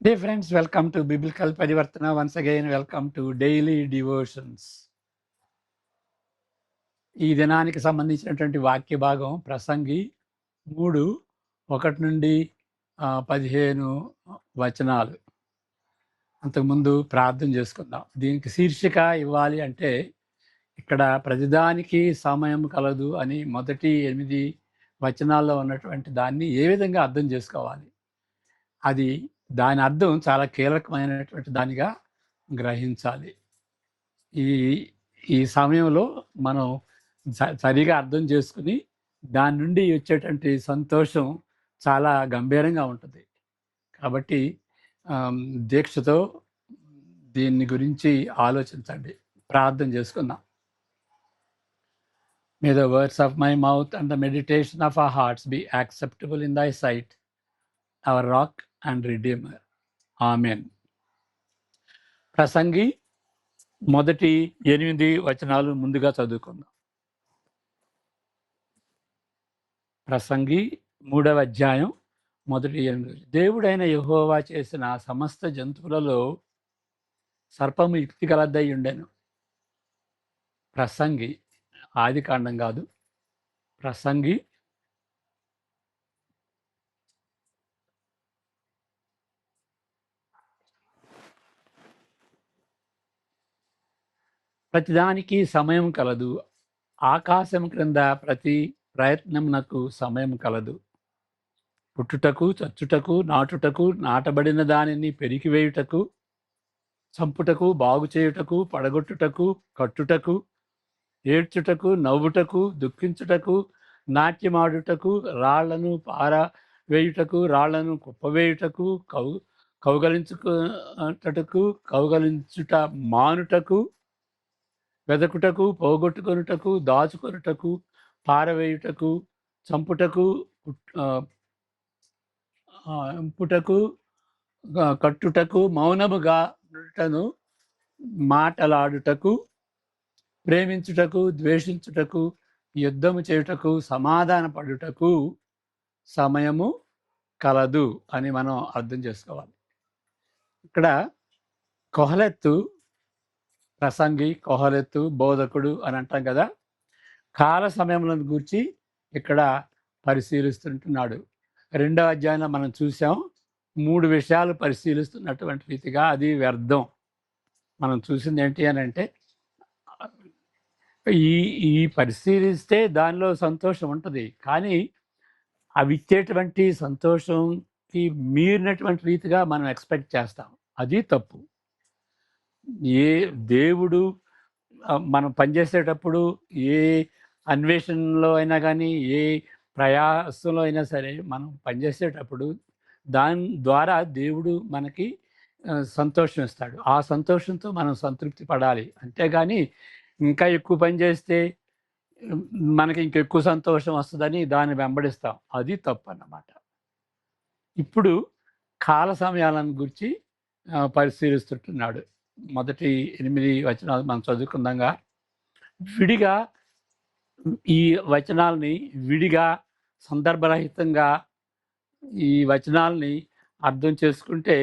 Dear friends, welcome to Biblical Parivartana. Once again, welcome to Daily Devotions. ఈ దినానికి సంబంధించినటువంటి వాక్య భాగం ప్రసంగి 3:1-15 వచనాలు. అంతకుముందు ప్రార్థన చేసుకుందాం. దీనికి శీర్షిక ఇవ్వాలి అంటే ఇక్కడ ప్రతిదానికి సమయం కలదు అని మొదటి 8 వచనాల్లో ఉన్నటువంటి దాన్ని ఏ విధంగా అర్థం చేసుకోవాలి? అది దాని అర్థం చాలా కీలకమైనటువంటి దానిగా గ్రహించాలి. ఈ ఈ సమయంలో మనం సరిగా అర్థం చేసుకుని దాని నుండి వచ్చేటువంటి సంతోషం చాలా గంభీరంగా ఉంటుంది. కాబట్టి దీక్షతో దీన్ని గురించి ఆలోచించండి. ప్రార్థన చేసుకుందాం. May the words of my mouth and the meditation of our hearts be acceptable in thy sight, our rock and redeemer. Amen. ప్రసంగి మొదటి 8 వచనాలు ముందుగా చదువుకుందాం. ప్రసంగి 3వ అధ్యాయం మొదటి 8. దేవుడైన యెహోవా చేసిన సమస్త జంతువులలో సర్పము యుక్తి గలదై ఉండెను. ప్రసంగి, ఆది కాండం కాదు, ప్రసంగి ప్రతిదానికి సమయం కలదు. ఆకాశం క్రింద ప్రతి ప్రయత్నమునకు సమయం కలదు. పుట్టుటకు, చచ్చుటకు, నాటుటకు, నాటబడిన దానిని పెరికివేయుటకు, చంపుటకు, బాగు చేయుటకు, పడగొట్టుటకు, కట్టుటకు, ఏడ్చుటకు, నవ్వుటకు, దుఃఖించుటకు, నాట్యమాడుటకు, రాళ్లను పారవేయుటకు, రాళ్లను కుప్పవేయుటకు, కౌగలించుట మానుటకు, వెదకుటకు, పోగొట్టుకొనుటకు, దాచుకొనుటకు, పారవేయుటకు, చంపుటకు, పుటకు, కట్టుటకు, మౌనముగా నుండుటను, మాటలాడుటకు, ప్రేమించుటకు, ద్వేషించుటకు, యుద్ధము చేయుటకు, సమాధాన పడుటకు సమయము కలదు అని మనం అర్థం చేసుకోవాలి. ఇక్కడ కొహలెత్తు, ప్రసంగి, కొహలెత్తు, బోధకుడు అని అంటాం కదా. కాల సమయములను గూర్చి ఇక్కడ పరిశీలిస్తుంటున్నాడు. 2వ అధ్యాయంలో మనం చూసాం. 3 విషయాలు పరిశీలిస్తున్నటువంటి రీతిగా అది వ్యర్థం. మనం చూసింది ఏంటి అని అంటే ఈ పరిశీలిస్తే దానిలో సంతోషం ఉంటుంది, కానీ అవి ఇచ్చేటువంటి సంతోషంకి మీరినటువంటి రీతిగా మనం ఎక్స్పెక్ట్ చేస్తాం. అది తప్పు. ఏ దేవుడు మనం పనిచేసేటప్పుడు ఏ అన్వేషణలో అయినా కానీ, ఏ ప్రయాసంలో అయినా సరే మనం పనిచేసేటప్పుడు దాని ద్వారా దేవుడు మనకి సంతోషం ఇస్తాడు. ఆ సంతోషంతో మనం సంతృప్తి పడాలి. అంతేగాని ఇంకా ఎక్కువ పని చేస్తే మనకి ఇంకెక్కువ సంతోషం వస్తుందని దాన్ని వెంబడిస్తాం. అది తప్పు అన్నమాట. ఇప్పుడు కాల సమయాలను గురించి పరిశీలిస్తుంటున్నాడు. మొదటి 8 వచనాలు మనం చదువుకుందాంగా. విడిగా ఈ వచనాలని విడిగా సందర్భరహితంగా ఈ వచనాలని అర్థం చేసుకుంటే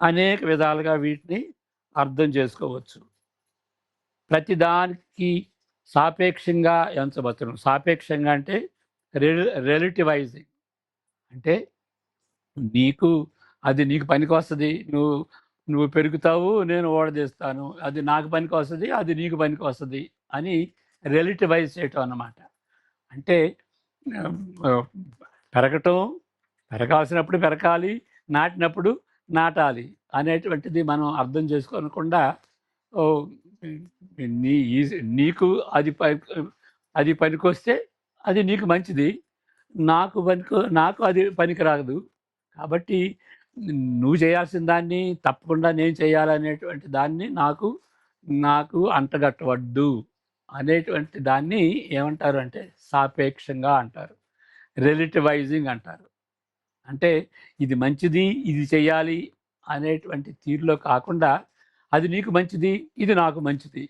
అనేక విధాలుగా వీటిని అర్థం చేసుకోవచ్చు. ప్రతిదానికి సాపేక్షంగా ఎంచబడుతున్నాం. సాపేక్షంగా అంటే రిలేటివైజింగ్ అంటే నీకు పనికి వస్తుంది, నువ్వు పెరుగుతావు, నేను ఓడదీస్తాను, అది నాకు పనికి వస్తుంది, అది నీకు పనికి వస్తుంది అని రిలేటివైజ్ చేయటం అన్నమాట. అంటే పెరగాల్సినప్పుడు పెరగాలి, నాటినప్పుడు నాటాలి అనేటువంటిది మనం అర్థం చేసుకోనకుండా నీకు అది పనికొస్తే అది నీకు మంచిది, నాకు అది పనికి రాదు, కాబట్టి నువ్వు చేయాల్సిన దాన్ని తప్పకుండా నేను చేయాలనేటువంటి దాన్ని నాకు అంటగట్టవద్దు అనేటువంటి దాన్ని ఏమంటారు అంటే సాపేక్షంగా అంటారు, రిలేటివైజింగ్ అంటారు. అంటే ఇది మంచిది, ఇది చేయాలి అనేటువంటి తీరులో కాకుండా అది నీకు మంచిది, ఇది నాకు మంచిది,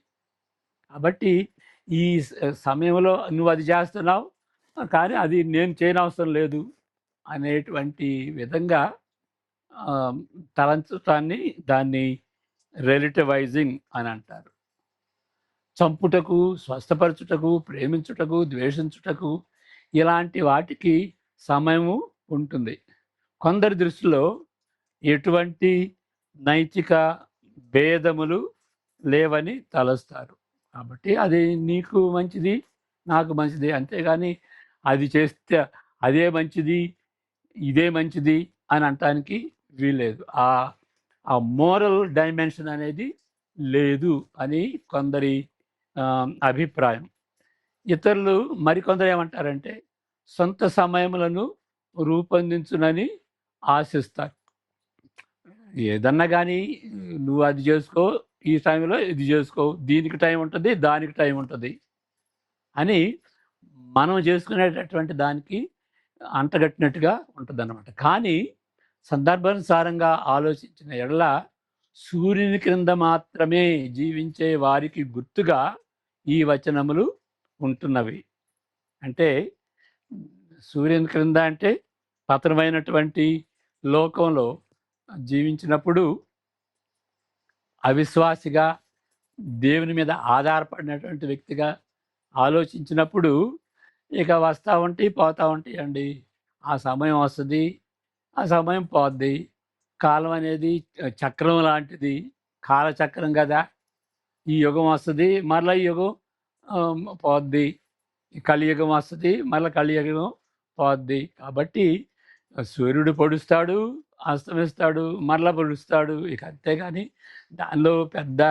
కాబట్టి ఈ సమయంలో నువ్వు అది చేస్తున్నావు, కానీ అది నేను చేయనవసరం లేదు అనేటువంటి విధంగా తలంచటాన్ని దాన్ని రిలేటివైజింగ్ అని అంటారు. చంపుటకు, స్వస్థపరచుటకు, ప్రేమించుటకు, ద్వేషించుటకు ఇలాంటి వాటికి సమయము ఉంటుంది. కొందరి దృష్టిలో ఎటువంటి నైతిక భేదములు లేవని తలస్తారు. కాబట్టి అది నీకు మంచిది, నాకు మంచిది. అంతేగాని అది చేస్తే అదే మంచిది, ఇదే మంచిది అని అనటానికి వీల్లేదు. ఆ మోరల్ డైమెన్షన్ అనేది లేదు అని కొందరి అభిప్రాయం. ఇతరులు మరికొందరు ఏమంటారంటే సొంత సమయములను రూపొందించునని ఆశిస్తారు. ఏదన్నా కానీ నువ్వు అది చేసుకో, ఈ టైంలో ఇది చేసుకో, దీనికి టైం ఉంటుంది, దానికి టైం ఉంటుంది అని మనం చేసుకునేటటువంటి దానికి అంటగట్టినట్టుగా ఉంటుందన్నమాట. కానీ సందర్భానుసారంగా ఆలోచించిన ఎడల సూర్యుని క్రింద మాత్రమే జీవించే వారికి గుర్తుగా ఈ వచనములు ఉంటున్నవి. అంటే సూర్యుని క్రింద అంటే పతనమైనటువంటి లోకంలో జీవించినప్పుడు అవిశ్వాసిగా దేవుని మీద ఆధారపడినటువంటి వ్యక్తిగా ఆలోచించినప్పుడు ఇక వస్తూ ఉంటాయి, పోతూ ఉంటాయండి. ఆ సమయం వస్తుంది, ఆ సమయం పోద్ది. కాలం అనేది చక్రం లాంటిది, కాలచక్రం కదా. ఈ యుగం వస్తుంది, మరలా ఈ యుగం పోద్ది. కలియుగం వస్తుంది, మళ్ళీ కలియుగం పోద్ది. కాబట్టి సూర్యుడు పొడుస్తాడు, అస్తమిస్తాడు, మరలా పొడుస్తాడు. ఇక అంతేగాని దానిలో పెద్ద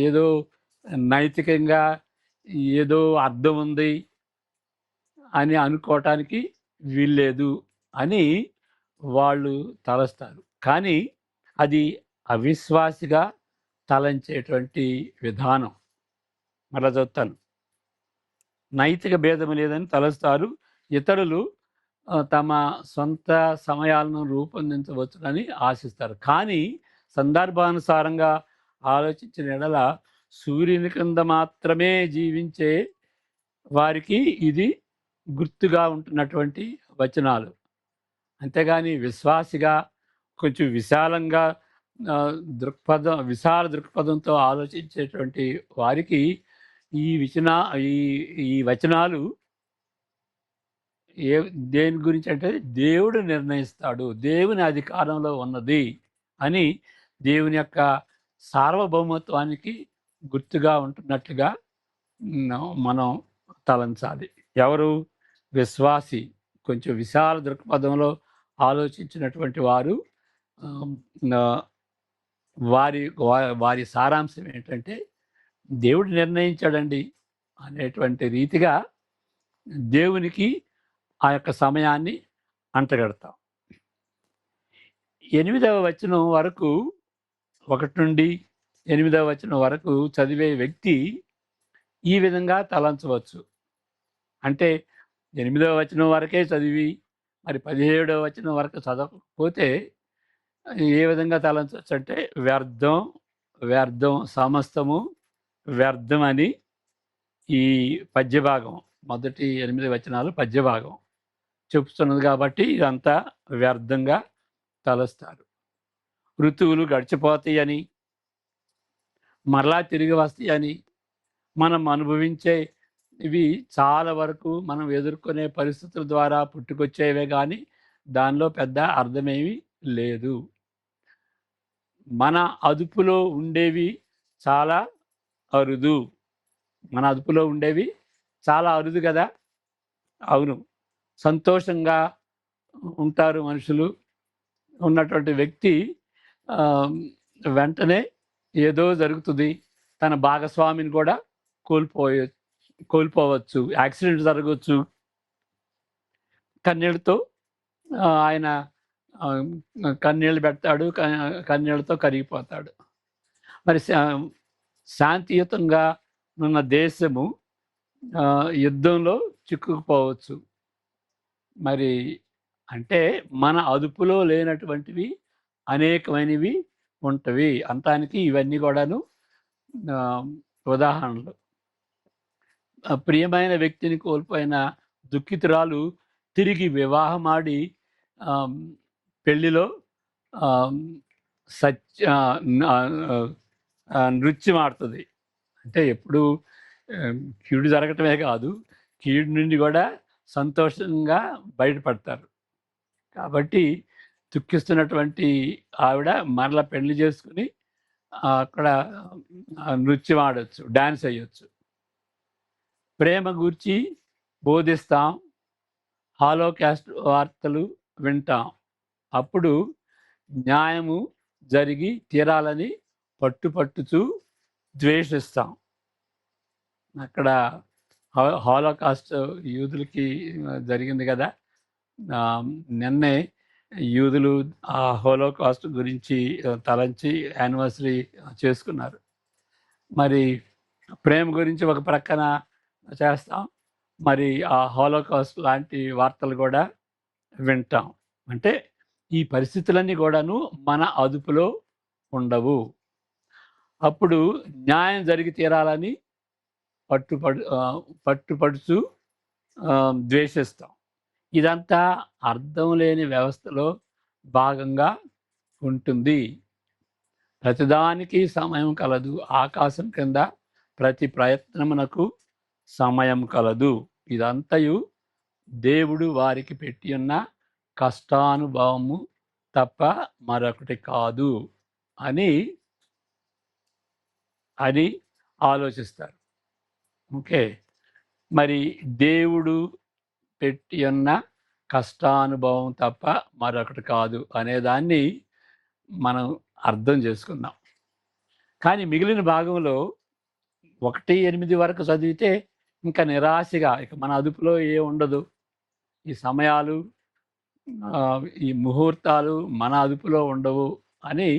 ఏదో నైతికంగా ఏదో అర్థం ఉంది అని అనుకోవటానికి వీల్లేదు అని వాళ్ళు తలస్తారు. కానీ అది అవిశ్వాసిగా తలంచేటువంటి విధానం. మరలా చెప్తాను. నైతిక భేదం లేదని తలస్తారు. ఇతరులు తమ సొంత సమయాలను రూపొందించవచ్చునని ఆశిస్తారు. కానీ సందర్భానుసారంగా ఆలోచించిన ఎడల సూర్యుని కింద మాత్రమే జీవించే వారికి ఇది గుర్తుగా ఉంటున్నటువంటి వచనాలు. అంతేగాని విశ్వాసిగా కొంచెం విశాలంగా విశాల దృక్పథంతో ఆలోచించేటువంటి వారికి ఈ ఈ వచనాలు దేని గురించి అంటే దేవుడు నిర్ణయిస్తాడు, దేవుని అధికారంలో ఉన్నది అని దేవుని యొక్క సార్వభౌమత్వానికి గుర్తుగా ఉంటున్నట్లుగా మనం తలంచాలి. ఎవరు? విశ్వాసి, కొంచెం విశాల దృక్పథంలో ఆలోచించినటువంటి వారు. వారి సారాంశం ఏంటంటే దేవుడు నిర్ణయించాడండి అనేటువంటి రీతిగా దేవునికి ఆ యొక్క సమయాన్ని అంటగడతాం. 8వ వచనం వరకు, 1 నుండి 8వ వచనం వరకు చదివే వ్యక్తి ఈ విధంగా తలంచవచ్చు. అంటే 8వ వచనం వరకే చదివి మరి 17వ వచనం వరకు చదవకపోతే ఏ విధంగా తలంచవచ్చు అంటే వ్యర్థం, వ్యర్థం, సమస్తము వ్యర్థం అని ఈ పద్యభాగం, మొదటి 8 వచనాలు పద్యభాగం చెప్తున్నది. కాబట్టి ఇదంతా వ్యర్థంగా తలస్తారు. ఋతువులు గడిచిపోతాయని, మరలా తిరిగి వస్తాయని, మనం అనుభవించే ఇవి చాలా వరకు మనం ఎదుర్కొనే పరిస్థితుల ద్వారా పుట్టుకొచ్చేవే కానీ దానిలో పెద్ద అర్థమేమీ లేదు. మన అదుపులో ఉండేవి చాలా అరుదు. మన అదుపులో ఉండేవి చాలా అరుదు కదా. అవును, సంతోషంగా ఉంటారు మనుషులు. ఉన్నటువంటి వ్యక్తి వెంటనే ఏదో జరుగుతుంది, తన భాగస్వామిని కూడా కోల్పోవచ్చు, యాక్సిడెంట్ జరగవచ్చు. కన్నీళ్ళతో ఆయన కన్నీళ్ళు పెడతాడు, కన్నీళ్ళతో కరిగిపోతాడు. మరి శాంతియుతంగా ఉన్న దేశము యుద్ధంలో చిక్కుకుపోవచ్చు. మరి అంటే మన అదుపులో లేనటువంటివి అనేకమైనవి ఉంటవి అంటానికి ఇవన్నీ కూడాను ఉదాహరణలు. ప్రియమైన వ్యక్తిని కోల్పోయిన దుఃఖితురాలు తిరిగి వివాహమాడి పెళ్లిలో ఆహ్, సత్య నృత్యం ఆడుతది. అంటే ఎప్పుడు కీడు జరగటమే కాదు, కీడు నుండి కూడా సంతోషంగా బయటపడతారు. కాబట్టి దుఃఖిస్తున్నటువంటి ఆవిడ మరలా పెళ్లి చేసుకొని అక్కడ నృత్యం ఆడొచ్చు, డాన్స్ ఎయ్యొచ్చు. ప్రేమ గూర్చి బోధిస్తాం, హాలోకాస్ట్ వార్తలు వింటాం. అప్పుడు న్యాయము జరిగి తీరాలని పట్టుచూ ద్వేషిస్తాం. అక్కడ హాలోకాస్ట్ యూదులకి జరిగింది కదా! నిన్నే యూదులు ఆ హోలోకాస్ట్ గురించి తలంచి యానివర్సరీ చేసుకున్నారు. మరి ప్రేమ గురించి ఒక ప్రక్కన చేస్తాం. మరి ఆ హోలోకాస్ట్ లాంటి వార్తలు కూడా వింటాం. అంటే ఈ పరిస్థితులన్నీ కూడాను మన అదుపులో ఉండవు. అప్పుడు న్యాయం జరిగి తీరాలని పట్టుపడుచు ద్వేషిస్తాం. ఇదంతా అర్థం లేని వ్యవస్థలో భాగంగా ఉంటుంది. ప్రతిదానికి సమయం కలదు. ఆకాశం కింద ప్రతి ప్రయత్నమునకు సమయం కలదు. ఇదంతయు దేవుడు వారికి పెట్టి ఉన్న కష్టానుభవము తప్ప మరొకటి కాదు అని అని ఆలోచిస్తారు. ఓకే. మరి దేవుడు పెట్టి ఉన్న కష్టానుభవం తప్ప మరొకటి కాదు అనేదాన్ని మనం అర్థం చేసుకుందాం. కానీ మిగిలిన భాగంలో 1-8 వరకు చదివితే ఇంకా నిరాశగా ఇక మన అదుపులో ఉండదు. ఈ సమయాలు ఈ ముహూర్తాలు మన అదుపులో ఉండవు అని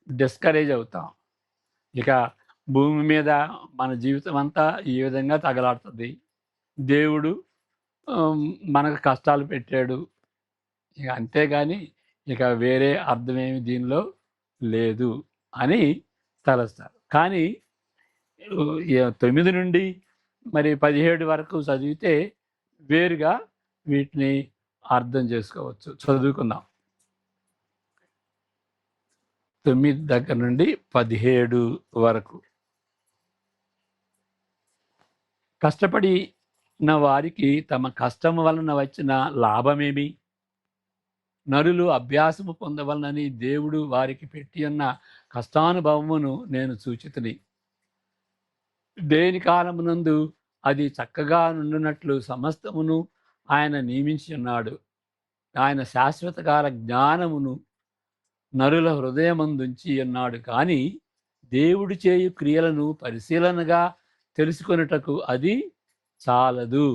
డిస్కరేజ్ అవుతాం. ఇక భూమి మీద మన జీవితం అంతా ఈ విధంగా తగలాడుతుంది. దేవుడు మనకు కష్టాలు పెట్టాడు. ఇక అంతేగాని ఇక వేరే అర్థమేమి దీనిలో లేదు అని తలస్తారు. కానీ 9 నుండి మరి 17 వరకు చదివితే వేరుగా వీటిని అర్థం చేసుకోవచ్చు. చదువుకుందాం. 9 దగ్గర నుండి 17 వరకు. కష్టపడిన వారికి తమ కష్టం వలన వచ్చిన లాభమేమి? నరులు అభ్యాసము పొందవలనని దేవుడు వారికి పెట్టి ఉన్న కష్టానుభవమును నేను సూచితిని. దేని కాలమునందు అది చక్కగా నుండునట్లు సమస్తమును ఆయన నియమించి ఉన్నాడు. ఆయన శాశ్వత కాల జ్ఞానమును నరుల హృదయమందుంచి ఉన్నాడు. కానీ దేవుడు చేయు క్రియలను పరిశీలనగా తెలుసుకొనుటకు అది చాలదు.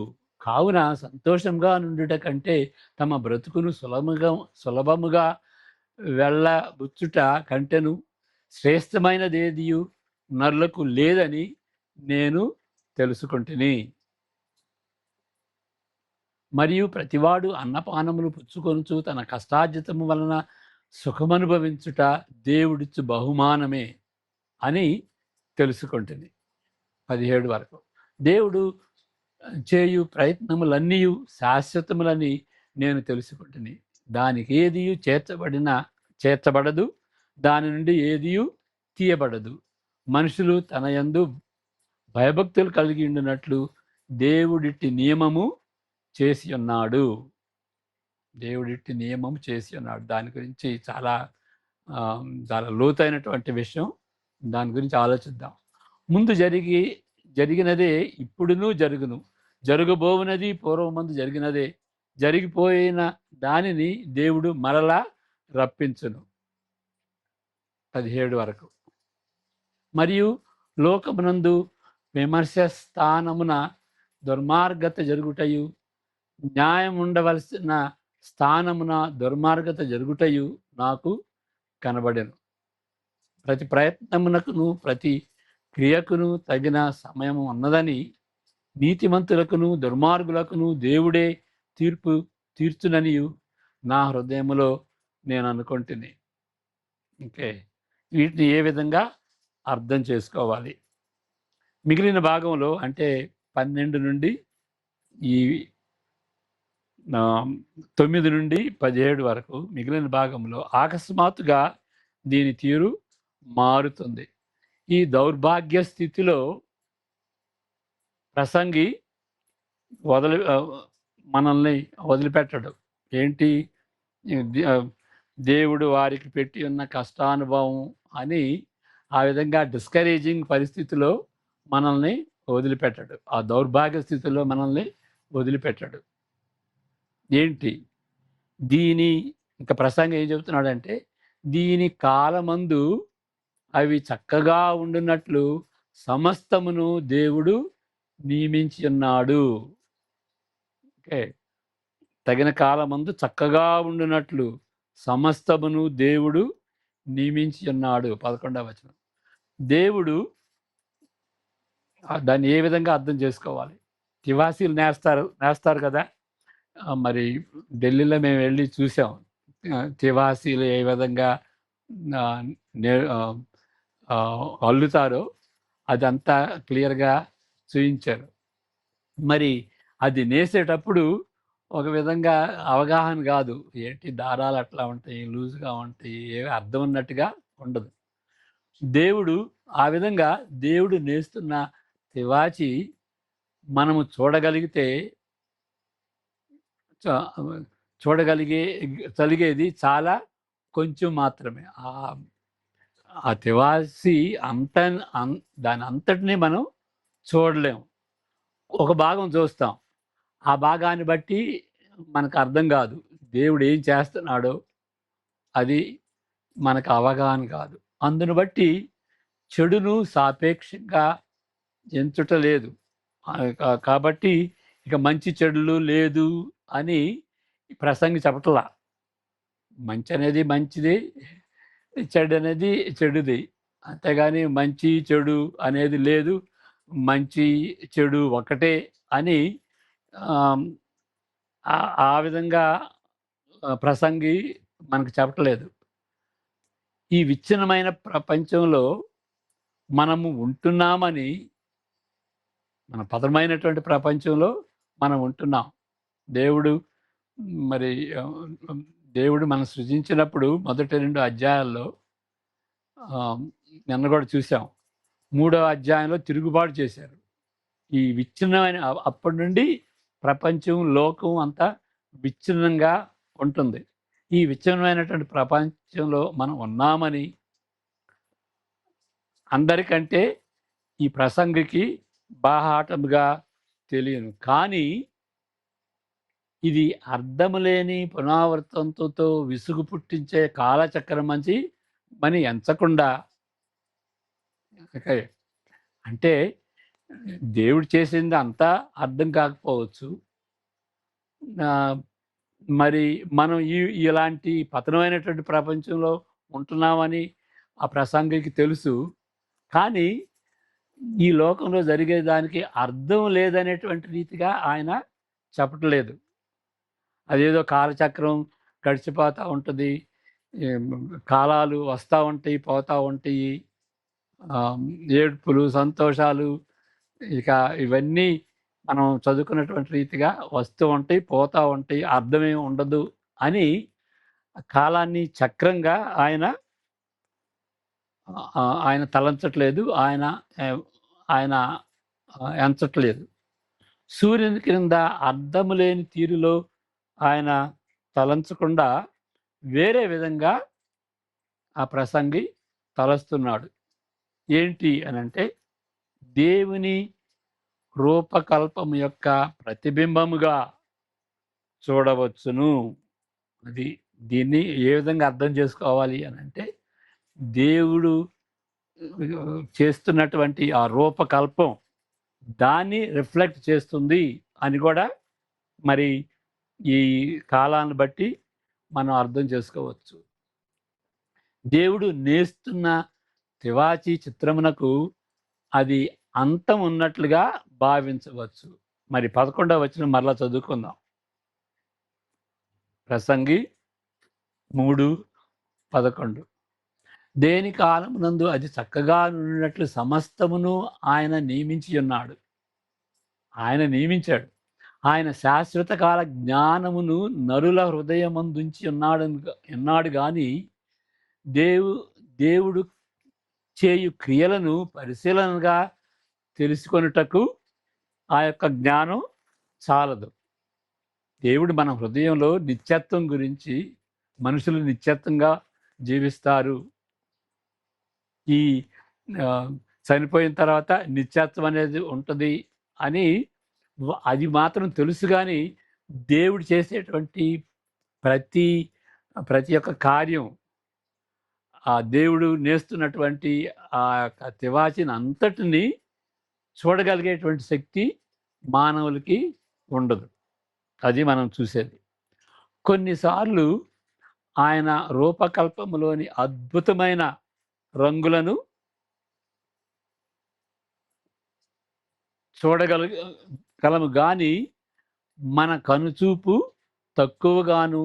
కావున సంతోషంగా నుండుట కంటే తమ బ్రతుకును సులభముగా వెళ్ళబుచ్చుట కంటెను శ్రేష్టమైనదేదియు నరులకు లేదని నేను తెలుసుకుంటుని. మరియు ప్రతివాడు అన్నపానములు పుచ్చుకొనుచు తన కష్టార్జితము వలన సుఖమనుభవించుట దేవుడిచ్చు బహుమానమే అని తెలుసుకుంటుంది. 17 వరకు. దేవుడు చేయు ప్రయత్నములన్నీ శాశ్వతములని నేను తెలుసుకుంటుని. దానికి ఏదియు చేర్చబడదు, దాని నుండి ఏదియు తీయబడదు. మనుషులు తన యందు భయభక్తులు కలిగి ఉండినట్లు దేవుడిట్టి నియమము చేసి ఉన్నాడు. దేవుడిట్టి నియమం చేసి ఉన్నాడు. దాని గురించి చాలా లోతైనటువంటి విషయం. దాని గురించి ఆలోచిద్దాం. ముందు జరిగినదే ఇప్పుడును జరుగును, జరగబోవునది పూర్వమందు జరిగినదే. జరిగిపోయిన దానిని దేవుడు మరలా రప్పించును. 17 వరకు. మరియు లోకమునందు విమర్శ స్థానమున దుర్మార్గత జరుగుటయు, న్యాయం ఉండవలసిన స్థానమున దుర్మార్గత జరుగుటయు నాకు కనబడెను. ప్రతి ప్రయత్నమునకును ప్రతి క్రియకును తగిన సమయము ఉన్నదని, నీతిమంతులకును దుర్మార్గులకును దేవుడే తీర్చుననియు నా హృదయములో నేను అనుకుంటుని. ఓకే. వీటిని ఏ విధంగా అర్థం చేసుకోవాలి? మిగిలిన భాగంలో అంటే 12 నుండి ఈ 9 నుండి 17 వరకు మిగిలిన భాగంలో అకస్మాత్తుగా దీని తీరు మారుతుంది. ఈ దౌర్భాగ్య స్థితిలో ప్రసంగి మనల్ని వదిలిపెట్టడు. ఏంటి? దేవుడు వారికి పెట్టి ఉన్న కష్టానుభవం అని ఆ విధంగా డిస్కరేజింగ్ పరిస్థితిలో మనల్ని వదిలిపెట్టడు. ఆ దౌర్భాగ్య స్థితిలో మనల్ని వదిలిపెట్టడు. ఏంటి దీని ఇంకా ప్రసంగం ఏం చెబుతున్నాడంటే, దీని కాలమందు అవి చక్కగా ఉండునట్లు సమస్తమును దేవుడు నియమించి ఉన్నాడు. ఓకే, తగిన కాలమందు చక్కగా ఉండునట్లు సమస్తమును దేవుడు నియమించి ఉన్నాడు. 11వ వచనం. దేవుడు దాన్ని ఏ విధంగా అర్థం చేసుకోవాలి? తివాసీలు నేస్తారు కదా. మరి ఢిల్లీలో మేము వెళ్ళి చూసాం. తివాసీలు ఏ విధంగా అల్లుతారో అదంతా క్లియర్గా చూయించారు. మరి అది నేసేటప్పుడు ఒక విధంగా అవగాహన కాదు. ఏంటి దారాలు అట్లా ఉంటాయి, లూజ్గా ఉంటాయి, ఏవి అర్థం ఉన్నట్టుగా ఉండదు. దేవుడు ఆ విధంగా దేవుడు నేస్తున్న తివాచి మనము చూడగలిగేది చాలా కొంచెం మాత్రమే. ఆ తివాసి దాని అంతటినీ మనం చూడలేము. ఒక భాగం చూస్తాం. ఆ భాగాన్ని బట్టి మనకు అర్థం కాదు. దేవుడు ఏం చేస్తున్నాడో అది మనకు అవగాహన కాదు. అందును బట్టి చెడును సాపేక్షంగా ఎంచుటలేదు. కాబట్టి ఇక మంచి చెడులు లేదు అని ప్రసంగి చెప్పట్లా. మంచి అనేది మంచిది, చెడు అనేది చెడుది. అంతేగాని మంచి చెడు అనేది లేదు, మంచి చెడు ఒకటే అని ఆ విధంగా ప్రసంగి మనకు చెప్పట్లేదు. ఈ విచ్ఛిన్నమైన ప్రపంచంలో మనము ఉంటున్నామని, మన పతనమైనటువంటి ప్రపంచంలో మనం ఉంటున్నాం. దేవుడు మనం సృజించినప్పుడు మొదటి 2 అధ్యాయాల్లో నిన్న కూడా చూసాం. 3వ అధ్యాయంలో తిరుగుబాటు చేశారు. ఈ విచ్ఛిన్నమైన అప్పటి నుండి ప్రపంచం, లోకం అంతా విచ్ఛిన్నంగా ఉంటుంది. ఈ విచ్ఛిన్నమైనటువంటి ప్రపంచంలో మనం ఉన్నామని అందరికంటే ఈ ప్రసంగికి బాహాటముగా తెలియను. కానీ ఇది అర్థము లేని పునరావర్తంతో విసుగు పుట్టించే కాలచక్రమంచి మని ఎంచకుండా, అంటే దేవుడు చేసింది అంతా అర్థం కాకపోవచ్చు. మరి మనం ఇలాంటి పతనమైనటువంటి ప్రపంచంలో ఉంటున్నామని ఆ ప్రసంగికి తెలుసు. కానీ ఈ లోకంలో జరిగేదానికి అర్థం లేదనేటువంటి రీతిగా ఆయన చెప్పట్లేదు. అదేదో కాలచక్రం గడిచిపోతూ ఉంటుంది, కాలాలు వస్తూ ఉంటాయి, పోతూ ఉంటాయి, ఏడ్పులు, సంతోషాలు, ఇక ఇవన్నీ మనం చదువుకున్నటువంటి రీతిగా వస్తూ ఉంటాయి, పోతూ ఉంటాయి, అర్థమేమి ఉండదు అని కాలాన్ని చక్రంగా ఆయన తలంచట్లేదు, ఆయన ఎంచట్లేదు. సూర్యుని క్రింద అర్థము లేని తీరులో ఆయన తలంచకుండా వేరే విధంగా ఆ ప్రసంగి తలస్తున్నాడు. ఏంటి అనంటే, దేవుని రూపకల్పము యొక్క ప్రతిబింబముగా చూడవచ్చును. దీన్ని ఏ విధంగా అర్థం చేసుకోవాలి అనంటే, దేవుడు చేస్తున్నటువంటి ఆ రూపకల్పం దాన్ని రిఫ్లెక్ట్ చేస్తుంది అని కూడా మరి ఈ కాలాన్ని బట్టి మనం అర్థం చేసుకోవచ్చు. దేవుడు నేస్తున్న తివాచి చిత్రమునకు అది అంతం ఉన్నట్లుగా భావించవచ్చు. మరి 11వ వచనం మరలా చదువుకుందాం. ప్రసంగి 3:11. దేని కాలమునందు అది చక్కగా ఉన్నట్లు సమస్తమును ఆయన నియమించి ఉన్నాడు. ఆయన నియమించాడు. ఆయన శాశ్వత కాల జ్ఞానమును నరుల హృదయమందుంచి ఉన్నాడు గాని దేవుడు చేయు క్రియలను పరిశీలనగా తెలుసుకొనుటకు ఆ యొక్క జ్ఞానం చాలదు. దేవుడు మన హృదయంలో నిత్యత్వం గురించి, మనుషులు నిత్యత్వంగా జీవిస్తారు, ఈ చనిపోయిన తర్వాత నిత్యత్వం అనేది ఉంటుంది అని అది మాత్రం తెలుసు. కానీ దేవుడు చేసేటువంటి ప్రతి ఒక్క కార్యం, ఆ దేవుడు నేస్తున్నటువంటి ఆ యొక్క తివాచిని అంతటిని చూడగలిగేటువంటి శక్తి మానవులకి ఉండదు. అది మనం చూసేది. కొన్నిసార్లు ఆయన రూపకల్పములోని అద్భుతమైన రంగులను చూడగలము కానీ మన కనుచూపు తక్కువగాను,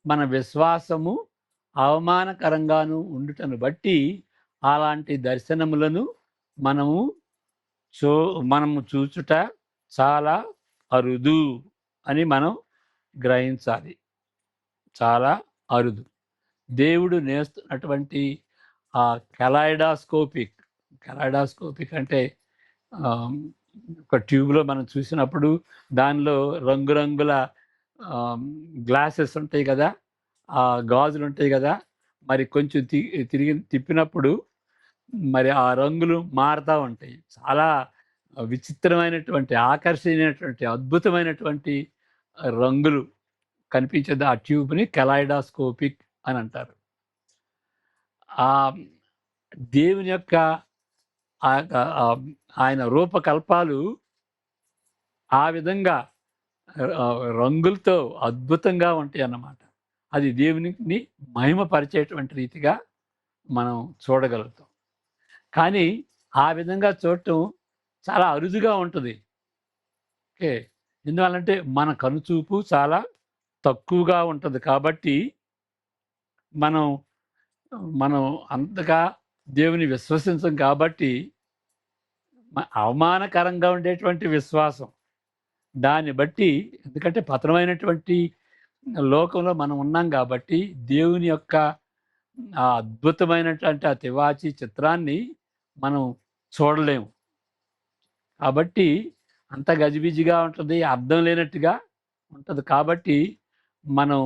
మన విశ్వాసము అవమానకరంగాను ఉండుటను బట్టి అలాంటి దర్శనములను మనము చూచుట చాలా అరుదు అని మనం గ్రహించాలి. చాలా అరుదు. దేవుడు నేస్తున్నటువంటి ఆ కెలైడాస్కోపిక్ అంటే ఒక ట్యూబ్లో మనం చూసినప్పుడు దానిలో రంగురంగుల గ్లాసెస్ ఉంటాయి కదా, ఆ గాజులు ఉంటాయి కదా, మరి కొంచెం తిప్పినప్పుడు మరి ఆ రంగులు మారుతూ ఉంటాయి. చాలా విచిత్రమైనటువంటి, ఆకర్షణీయమైనటువంటి, అద్భుతమైనటువంటి రంగులు కనిపించేది. ఆ ట్యూబ్ని కెలైడాస్కోపిక్ అని అంటారు. ఆ దేవుని యొక్క ఆయన రూపకల్పాలు ఆ విధంగా రంగులతో అద్భుతంగా ఉంటాయి అన్నమాట. అది దేవునికి మహిమపరిచేటువంటి రీతిగా మనం చూడగలుగుతాం. కానీ ఆ విధంగా చూడటం చాలా అరుదుగా ఉంటుంది. ఓకే, ఎందువల్లంటే మన కనుచూపు చాలా తక్కువగా ఉంటుంది కాబట్టి మనం అంతగా దేవుని విశ్వసించం కాబట్టి అవమానకరంగా ఉండేటువంటి విశ్వాసం, దాన్ని బట్టి, ఎందుకంటే పతనమైనటువంటి లోకంలో మనం ఉన్నాం కాబట్టి దేవుని యొక్క ఆ అద్భుతమైనటువంటి ఆ తివాచి చిత్రాన్ని మనం చూడలేము. కాబట్టి అంత గజిబిజిగా ఉంటుంది, అర్థం లేనట్టుగా ఉంటుంది. కాబట్టి మనం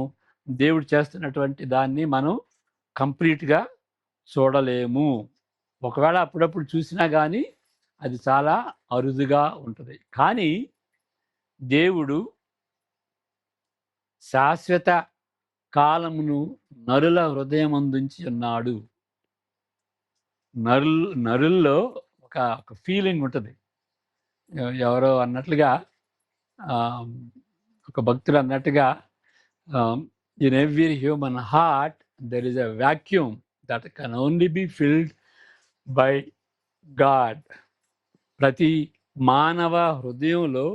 దేవుడు చేస్తున్నటువంటి దాన్ని మనం కంప్లీట్గా చూడలేము. ఒకవేళ అప్పుడప్పుడు చూసినా కానీ అది చాలా అరుదుగా ఉంటుంది. కానీ దేవుడు శాశ్వత కాలమును నరుల హృదయమందుంచి ఉన్నాడు. నరుల్లో ఒక ఫీలింగ్ ఉంటుంది. ఎవరో అన్నట్లుగా, ఒక భక్తుడు అన్నట్టుగా, in every human heart there is a vacuum that can only be filled by God. ప్రతి మానవ హృదయంలో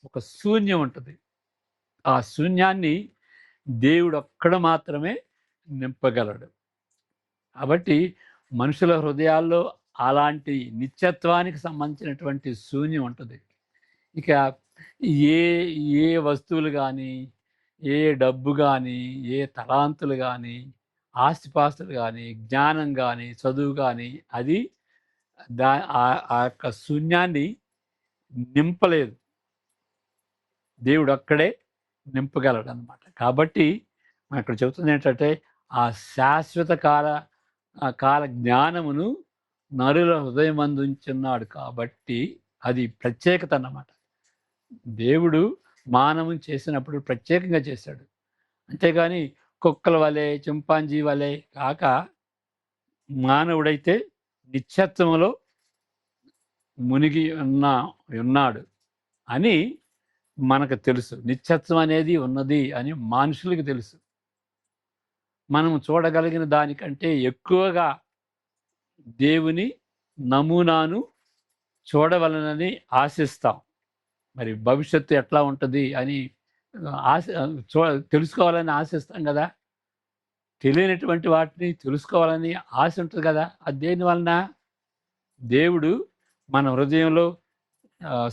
ఒక శూన్యం ఉంటుంది. ఆ శూన్యాన్ని దేవుడు ఒక్కడ మాత్రమే నింపగలడు. కాబట్టి మనుషుల హృదయాల్లో అలాంటి నిత్యత్వానికి సంబంధించినటువంటి శూన్యం ఉంటుంది. ఇక ఏ వస్తువులు కానీ, ఏ డబ్బు కానీ, ఏ తలాంతులు కానీ, ఆస్తిపాస్తులు కానీ, జ్ఞానం కానీ, చదువు కానీ, అది ఆ యొక్క శూన్యాన్ని నింపలేదు. దేవుడు అక్కడే నింపగలడు అన్నమాట. కాబట్టి మనం ఇక్కడ చెబుతుంది ఏంటంటే, ఆ శాశ్వత కాల జ్ఞానమును నరుల హృదయమందుంచున్నాడు కాబట్టి అది ప్రత్యేకత అన్నమాట. దేవుడు మానవుని చేసినప్పుడు ప్రత్యేకంగా చేశాడు. అంతేగాని కుక్కల వలె, చింపాంజీ వలె కాక, మానవుడైతే నిత్యత్వంలో మునిగి ఉన్నాడు అని మనకు తెలుసు. నిత్యత్వం అనేది ఉన్నది అని మనుషులకు తెలుసు. మనం చూడగలిగిన దానికంటే ఎక్కువగా దేవుని నమూనాను చూడవలనని ఆశిస్తాం. మరి భవిష్యత్తు ఎట్లా ఉంటుంది అని తెలుసుకోవాలని ఆశిస్తాం కదా. తెలియనటువంటి వాటిని తెలుసుకోవాలని ఆశ ఉంటుంది కదా. అది దేని వలన? దేవుడు మన హృదయంలో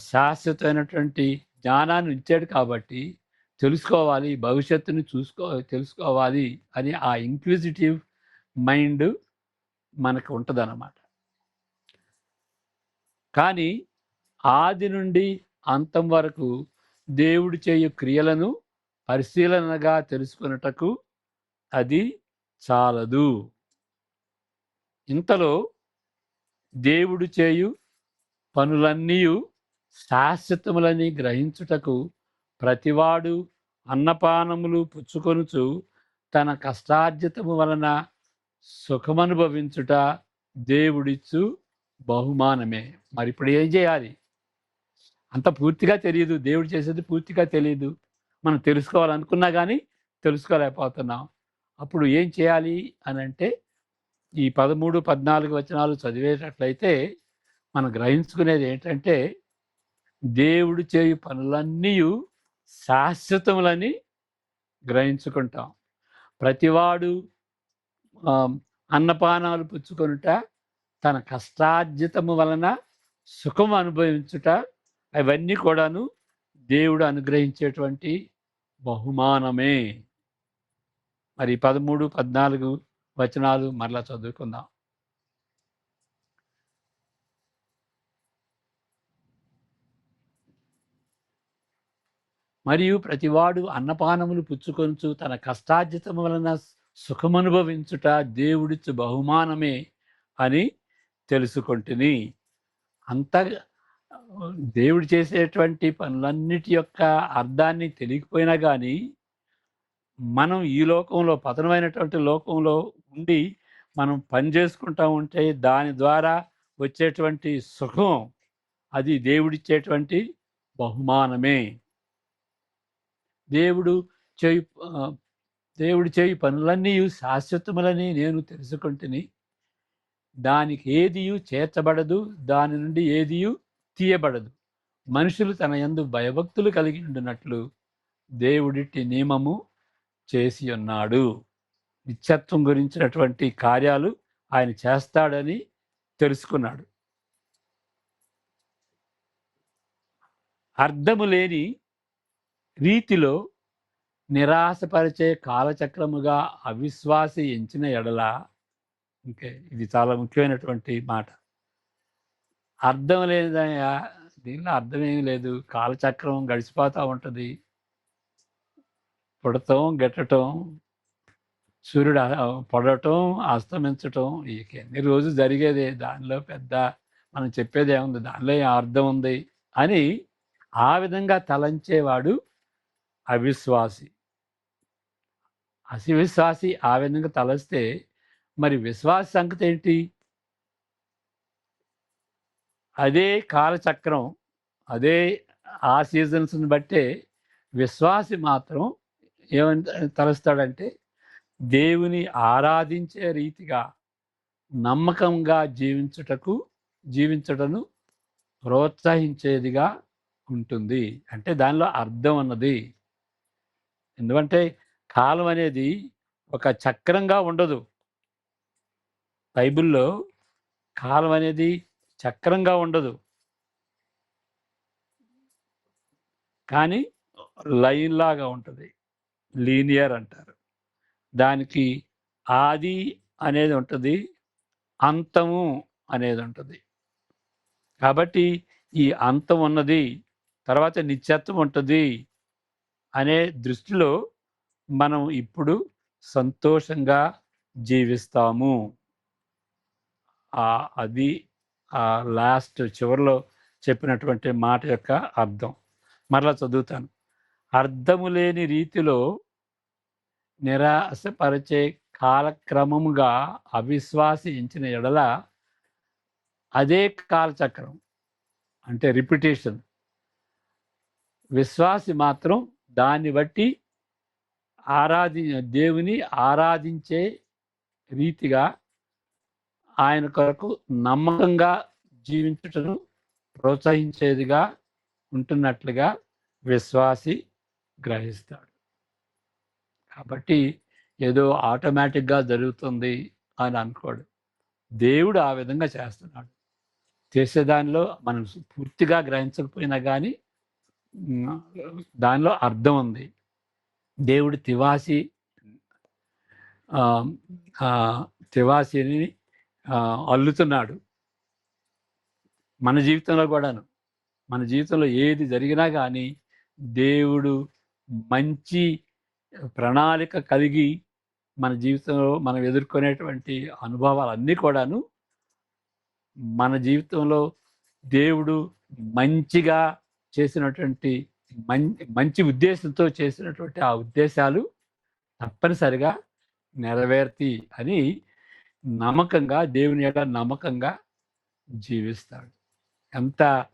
శాశ్వతమైనటువంటి జ్ఞానాన్ని ఉంచాడు కాబట్టి తెలుసుకోవాలి, భవిష్యత్తుని తెలుసుకోవాలి అని ఆ ఇంక్విజిటివ్ మైండ్ మనకు ఉంటుందన్నమాట. కానీ ఆది నుండి అంతం వరకు దేవుడు చేయు క్రియలను పరిశీలనగా తెలుసుకొనుటకు అది చాలదు. ఇంతలో దేవుడు చేయు పనులన్నీ శాశ్వతములని గ్రహించుటకు ప్రతివాడు అన్నపానములు పుచ్చుకొనుచు తన కష్టార్జితము వలన సుఖమనుభవించుట దేవుడిచ్చు బహుమానమే. మరి ఇప్పుడు ఏం చేయాలి? అంత పూర్తిగా తెలియదు, దేవుడు చేసేది పూర్తిగా తెలియదు. మనం తెలుసుకోవాలనుకున్నా కానీ తెలుసుకోలేకపోతున్నాం. అప్పుడు ఏం చేయాలి అని అంటే ఈ 13, 14 వచనాలు చదివేటట్లయితే మనం గ్రహించుకునేది ఏంటంటే దేవుడు చేయు పనులన్నీ శాశ్వతములని గ్రహించుకుంటాం. ప్రతివాడు అన్నపానాలు పుచ్చుకొనుట తన కష్టార్జితము వలన సుఖం అనుభవించుట అవన్నీ కూడాను దేవుడు అనుగ్రహించేటువంటి బహుమానమే. మరి 13, 14 వచనాలు మరలా చదువుకుందాం. మరియు ప్రతివాడు అన్నపానములు పుచ్చుకొనుచు తన కష్టార్జితము వలన సుఖమనుభవించుట దేవుడిచ్చు బహుమానమే అని తెలుసుకుంటుని. అంత దేవుడు చేసేటువంటి పనులన్నిటి యొక్క అర్థాన్ని తెలియకపోయినా కానీ మనం ఈ లోకంలో పతనమైనటువంటి లోకంలో ఉండి మనం పని చేసుకుంటూ ఉంటే దాని ద్వారా వచ్చేటువంటి సుఖం అది దేవుడిచ్చేటువంటి బహుమానమే. దేవుడు చేయి పనులన్నీ శాశ్వతములని నేను తెలుసుకుంటుని. దానికి ఏదియు చేర్చబడదు, దాని నుండి ఏదియు తీయబడదు. మనుషులు తన యందు భయభక్తులు కలిగి ఉండినట్లు దేవుడిట్టి నియమము చేసి ఉన్నాడు. నిత్యత్వం గురించినటువంటి కార్యాలు ఆయన చేస్తాడని తెలుసుకున్నాడు. అర్థము లేని రీతిలో నిరాశపరిచే కాలచక్రముగా అవిశ్వాసి ఎంచిన ఎడల, ఇంకే ఇది చాలా ముఖ్యమైనటువంటి మాట. అర్థం లేదయ్యా, దీనిలో అర్థమేమి లేదు, కాలచక్రం గడిచిపోతూ ఉంటుంది, పుడటం గెట్టడం, సూర్యుడు పొడటం అస్తమించటం, ఇక ఎన్ని రోజు జరిగేదే, దానిలో పెద్ద మనం చెప్పేది ఏముంది, దానిలో ఏం అర్థం ఉంది అని ఆ విధంగా తలంచేవాడు అవిశ్వాసి. అవిశ్వాసి ఆ విధంగా తలస్తే మరి విశ్వాస సంగతి ఏంటి? అదే కాలచక్రం, అదే ఆ సీజన్స్ని బట్టే విశ్వాసి మాత్రం ఏమని తలుస్తాడంటే దేవుని ఆరాధించే రీతిగా నమ్మకంగా జీవించటను ప్రోత్సహించేదిగా ఉంటుంది. అంటే దానిలో అర్థం అన్నది. ఎందుకంటే కాలం అనేది ఒక చక్రంగా ఉండదు. బైబిల్లో కాలం అనేది చక్రంగా ఉండదు, కానీ లైన్ లాగా ఉంటుంది, లీనియర్ అంటారు. దానికి ఆది అనేది ఉంటుంది, అంతము అనేది ఉంటుంది. కాబట్టి ఈ అంతం ఉన్నది, తర్వాత నిత్యత్వం ఉంటుంది అనే దృష్టిలో మనం ఇప్పుడు సంతోషంగా జీవిస్తాము. అది ఆ లాస్ట్ చివరిలో చెప్పినటువంటి మాట యొక్క అర్థం. మరలా చదువుతాను. అర్థము లేని రీతిలో నిరాశపరిచే కాలక్రమముగా అవిశ్వాసి ఎంచిన ఎడల అదే కాలచక్రం, అంటే రిపిటేషన్. విశ్వాసి మాత్రం దాన్ని బట్టి దేవుని ఆరాధించే రీతిగా ఆయన కొరకు నమ్మకంగా జీవించుటను ప్రోత్సహించేదిగా ఉంటున్నట్లుగా విశ్వాసి గ్రహిస్తాడు. కాబట్టి ఏదో ఆటోమేటిక్గా జరుగుతుంది అని అనుకోడు. దేవుడు ఆ విధంగా చేస్తున్నాడు. చేసేదానిలో మనం పూర్తిగా గ్రహించకపోయినా కానీ దానిలో అర్థం ఉంది. దేవుడు ఆ, ఆ, తివాసిని అల్లుతున్నాడు మన జీవితంలో కూడాను. మన జీవితంలో ఏది జరిగినా కానీ దేవుడు మంచి ప్రణాళిక కలిగి మన జీవితంలో మనం ఎదుర్కొనేటువంటి అనుభవాలన్నీ కూడాను మన జీవితంలో దేవుడు మంచిగా చేసినటువంటి మంచి ఉద్దేశంతో చేసినటువంటి ఆ ఉద్దేశాలు తప్పనిసరిగా నెరవేర్తి అని నమ్మకంగా, దేవుని యొక్క నమ్మకంగా జీవిస్తాడు. ఎంత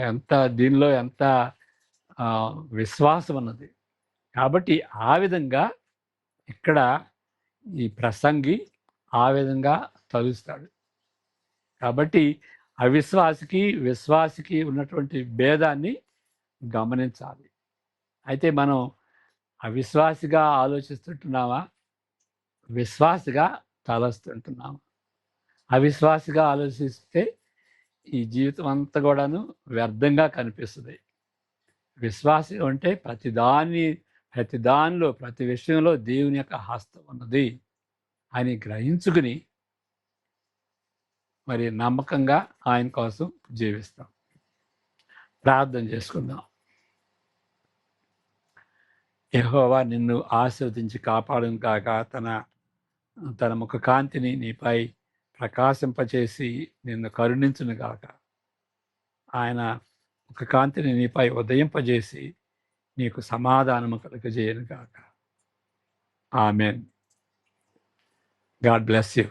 ఎంత దీనిలో ఎంత విశ్వాసం ఉన్నది. కాబట్టి ఆ విధంగా ఇక్కడ ఈ ప్రసంగి ఆ విధంగా తలుస్తాడు. కాబట్టి విశ్వాసికి ఉన్నటువంటి భేదాన్ని గమనించాలి. అయితే మనం అవిశ్వాసిగా ఆలోచిస్తుంటున్నామా, విశ్వాసిగా తలస్తుంటున్నామా? అవిశ్వాసిగా ఆలోచిస్తే ఈ జీవితం అంతా కూడాను వ్యర్థంగా కనిపిస్తుంది. విశ్వాసి అంటే ప్రతి దానిలో ప్రతి విషయంలో దేవుని యొక్క హస్తం ఉన్నది అని గ్రహించుకుని మరి నమ్మకంగా ఆయన కోసం జీవిస్తాం. ప్రార్థన చేసుకుందాం. యెహోవా నిన్ను ఆశీర్వదించి కాపాడును కాక, తన ముఖ కాంతిని నీపై ప్రకాశింపచేసి నిన్ను కరుణించును గాక. ఆయన ముఖ కాంతిని నీపై ఉదయింపజేసి నీకు సమాధానము కలుగజేయను గాక. ఆమేన్. God bless you.